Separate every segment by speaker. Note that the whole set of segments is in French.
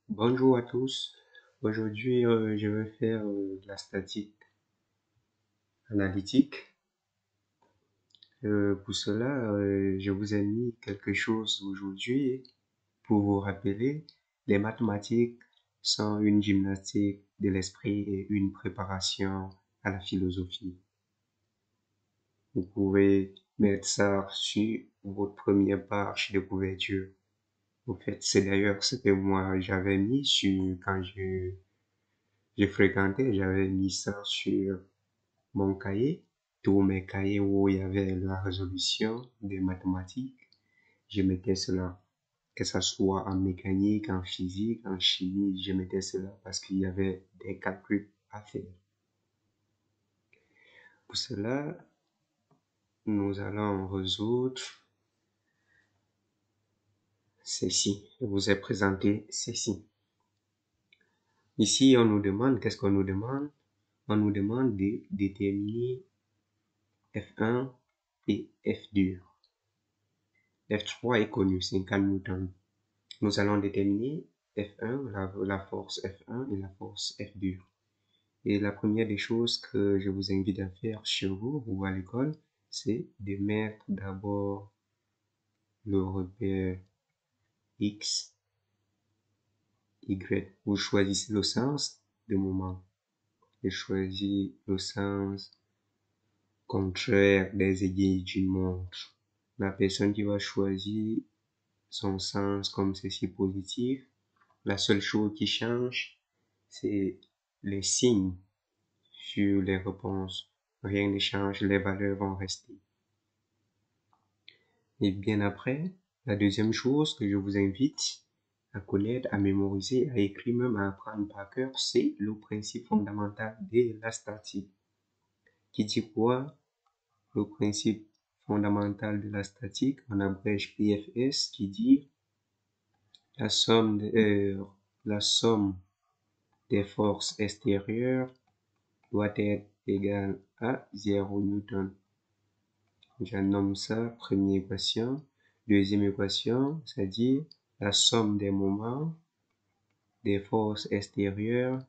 Speaker 1: Bonjour à tous. Aujourd'hui, je vais faire de la statique analytique. Pour cela, je vous ai mis quelque chose aujourd'hui pour vous rappeler. Les mathématiques sont une gymnastique de l'esprit et une préparation à la philosophie. Vous pouvez mettre ça sur votre première page de couverture. En fait, c'est d'ailleurs ce que moi j'avais mis sur quand j'ai fréquenté, j'avais mis ça sur mon cahier, tous mes cahiers où il y avait la résolution des mathématiques, je mettais cela. Que ce soit en mécanique, en physique, en chimie, je mettais cela parce qu'il y avait des calculs à faire. Pour cela, nous allons résoudre ceci. Je vous ai présenté ceci. Ici, on nous demande, qu'est-ce qu'on nous demande? On nous demande de déterminer F1 et F dur. F3 est connu, 50 newtons. Nous allons déterminer F1, la force F1 et la force F dur. Et la première des choses que je vous invite à faire chez vous ou à l'école, c'est de mettre d'abord le repère X, Y. Vous choisissez le sens de moment. Je choisis le sens contraire des aiguilles d'une montre. La personne qui va choisir son sens comme ceci positif, la seule chose qui change, c'est les signes sur les réponses. Rien ne change, les valeurs vont rester. Et bien après, la deuxième chose que je vous invite à connaître, à mémoriser, à écrire, même à apprendre par cœur, c'est le principe fondamental de la statique. Qui dit quoi? Le principe fondamental de la statique, on abrège PFS, qui dit la somme des forces extérieures doit être égale à 0 newton. Je nomme ça première équation. Deuxième équation, c'est-à-dire la somme des moments des forces extérieures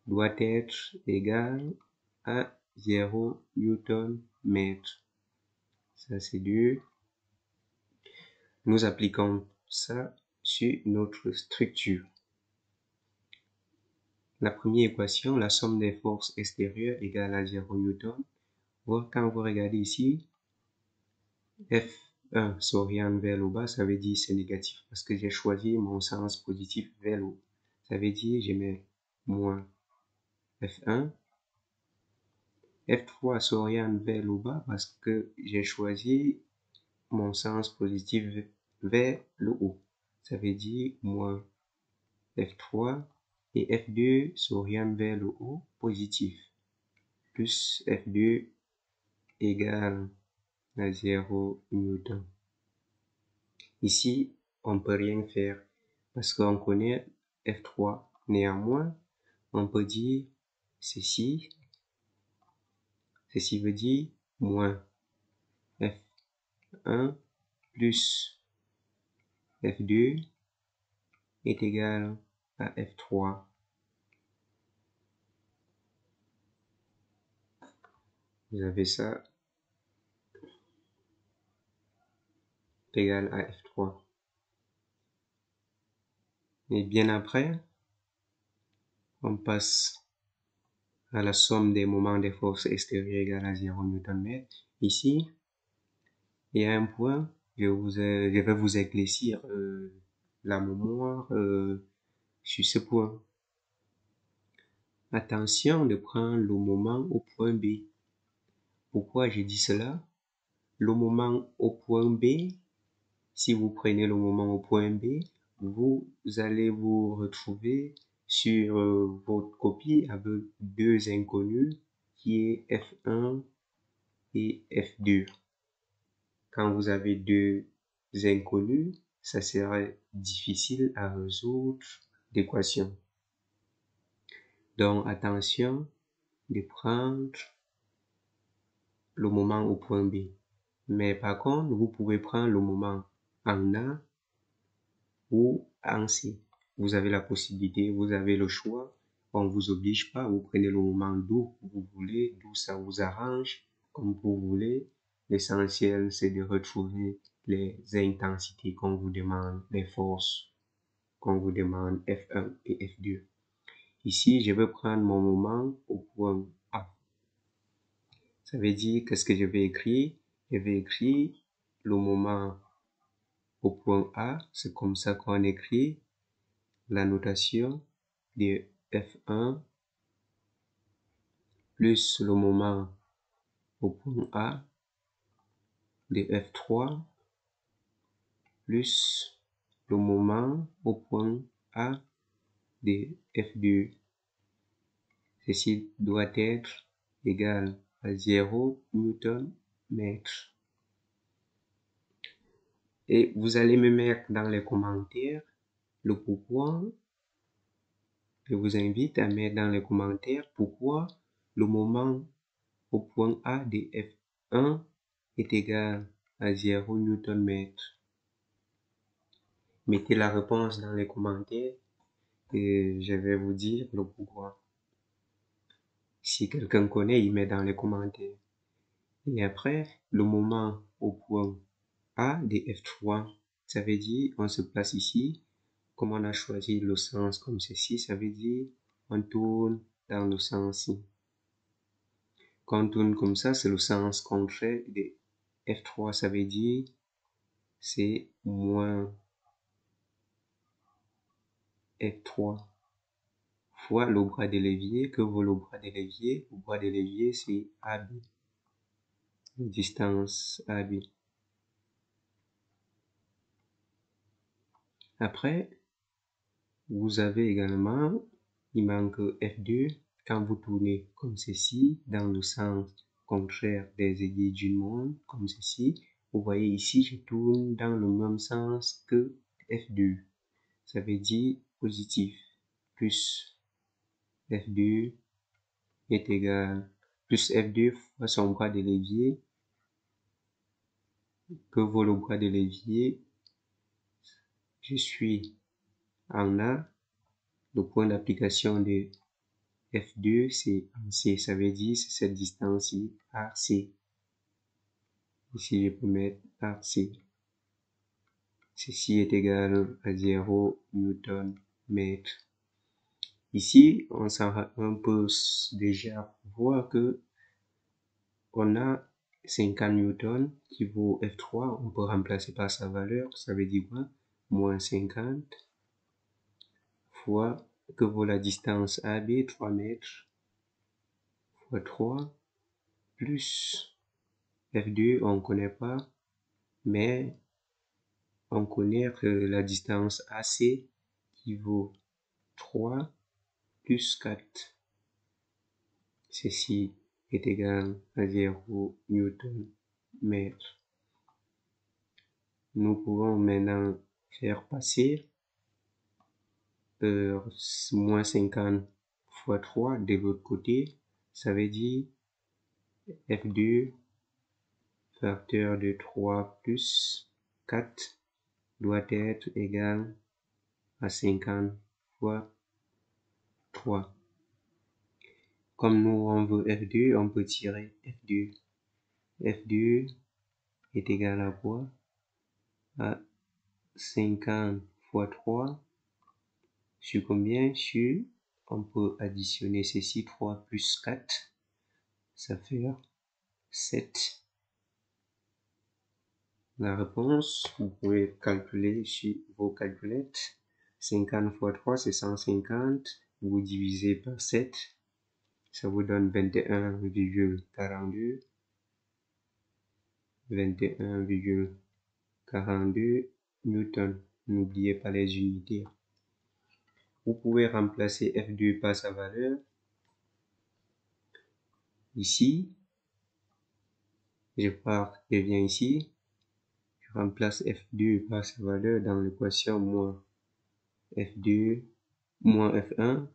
Speaker 1: doit être égale à 0 newton mètre. Ça, c'est deux. Nous appliquons ça sur notre structure. La première équation, la somme des forces extérieures égale à 0 newton. Quand vous regardez ici, F1 s'oriente vers le bas, ça veut dire c'est négatif parce que j'ai choisi mon sens positif vers le haut. Ça veut dire je mets moins F1. F3 s'oriente vers le bas parce que j'ai choisi mon sens positif vers le haut. Ça veut dire moins F3 et F2 s'oriente vers le haut positif. Plus F2 égale à 0 newton. Ici, on ne peut rien faire parce qu'on connaît F3. Néanmoins, on peut dire ceci. Ceci veut dire moins F1 plus F2 est égal à F3. Vous avez ça égal à F3. Et bien après, on passe à la somme des moments des forces extérieures égale à 0 Nm. Ici, il y a un point, je vais vous éclaircir la mémoire sur ce point. Attention de prendre le moment au point B. Pourquoi je dis cela? Le moment au point B, si vous prenez le moment au point B, vous allez vous retrouver sur votre copie avec deux inconnus qui est F1 et F2. Quand vous avez deux inconnus, ça serait difficile à résoudre l'équation. Donc attention de prendre le moment au point B. Mais par contre, vous pouvez prendre le moment en A ou en C. Vous avez la possibilité, vous avez le choix. On ne vous oblige pas, vous prenez le moment d'où vous voulez, d'où ça vous arrange, comme vous voulez. L'essentiel, c'est de retrouver les intensités qu'on vous demande, les forces qu'on vous demande, F1 et F2. Ici, je vais prendre mon moment au point A. Ça veut dire, qu'est-ce que je vais écrire? Je vais écrire le moment au point A. C'est comme ça qu'on écrit la notation de F1 plus le moment au point A de F3 plus le moment au point A de F2. Ceci doit être égal à 0 Newton mètre. Et vous allez me mettre dans les commentaires le pourquoi. Je vous invite à mettre dans les commentaires pourquoi le moment au point A de F1 est égal à 0 Newton mètre. Mettez la réponse dans les commentaires et je vais vous dire le pourquoi. Si quelqu'un connaît, il met dans les commentaires. Et après, le moment au point A de F3, ça veut dire on se place ici. Comme on a choisi le sens comme ceci, ça veut dire on tourne dans le sens-ci. Quand on tourne comme ça, c'est le sens contraire de F3, ça veut dire c'est moins F3 fois le bras de levier. Que vaut le bras de levier? Le bras de levier, c'est AB, distance AB. Après, vous avez également, il manque F2. Quand vous tournez comme ceci, dans le sens contraire des aiguilles d'une montre, comme ceci, vous voyez ici, je tourne dans le même sens que F2. Ça veut dire positif. Plus F2 est égal, plus F2 fois son bras de levier. Que vaut le bras de levier? Je suis en A. Le point d'application de F2, c'est en C. Ça veut dire c'est cette distance-ci, RC. Ici, je peux mettre RC. Ceci est égal à 0 Newton mètre. Ici, on peut déjà voir que on a 50 newtons qui vaut F3. On peut remplacer par sa valeur. Ça veut dire quoi? Moins 50 fois que vaut la distance AB, 3 mètres, fois 3, plus F2, on ne connaît pas, mais on connaît que la distance AC qui vaut 3 plus 4. Ceci est égal à 0 Newton mètre. Nous pouvons maintenant faire passer moins 50 fois 3 de l'autre côté. Ça veut dire F2 facteur de 3 plus 4 doit être égal à 50 fois 3. Comme nous on veut F2, on peut tirer F2. F2 est égal à quoi? À 50 fois 3 sur combien? Sur, on peut additionner ceci, 3 plus 4, ça fait 7. La réponse, vous pouvez calculer sur vos calculettes. 50 fois 3, c'est 150. Vous divisez par 7, ça vous donne 21,42. 21,42 newtons. N'oubliez pas les unités. Vous pouvez remplacer F2 par sa valeur. Ici, je viens ici, je remplace F2 par sa valeur dans l'équation moins F2 moins F1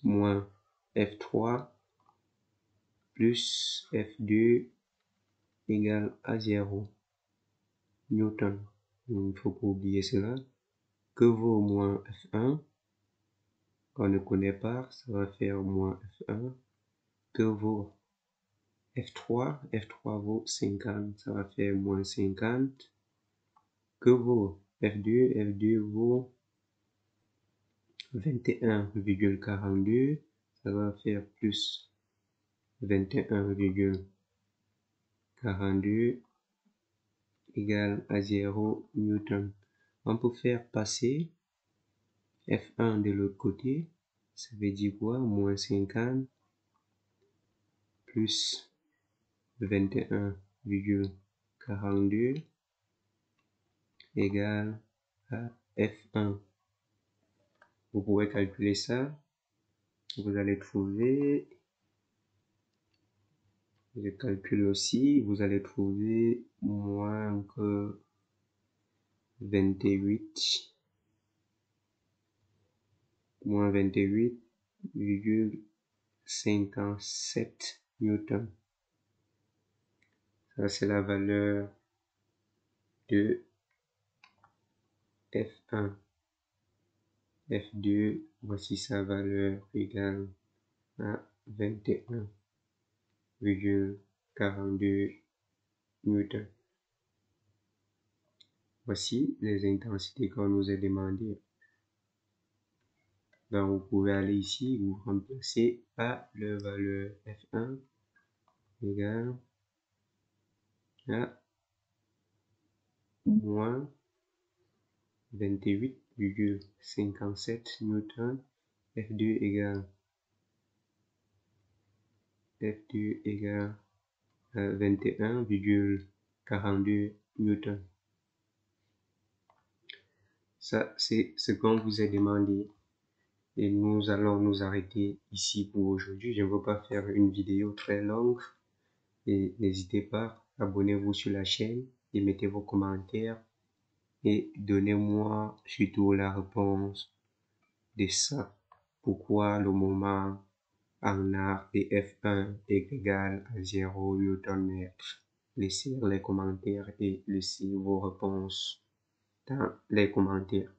Speaker 1: moins F3 plus F2 égale à 0. newton. Il ne faut pas oublier cela. Que vaut moins F1? On ne connaît pas, ça va faire moins F1. Que vaut F3? F3 vaut 50, ça va faire moins 50. Que vaut F2? F2 vaut 21,42, ça va faire plus 21,42 égale à 0 newton. On peut faire passer F1 de l'autre côté, ça veut dire quoi? Moins 50 plus 21,42 égale à F1. Vous pouvez calculer ça. Vous allez trouver, je calcule aussi, vous allez trouver moins que 28,57 newton. Ça, c'est la valeur de F1. F2, voici sa valeur égale à 21,42 newton. Voici les intensités qu'on nous a demandées. Donc, vous pouvez aller ici, vous remplacer par la valeur F1 égale à moins 28,57 newton. F2 égale à 21,42 newton. Ça, c'est ce qu'on vous a demandé. Et nous allons nous arrêter ici pour aujourd'hui. Je ne veux pas faire une vidéo très longue. Et n'hésitez pas, abonnez-vous sur la chaîne et mettez vos commentaires. Et donnez-moi surtout la réponse de ça. Pourquoi le moment en art de F1 est égal à 0 Nm? Laissez les commentaires et laissez vos réponses dans les commentaires.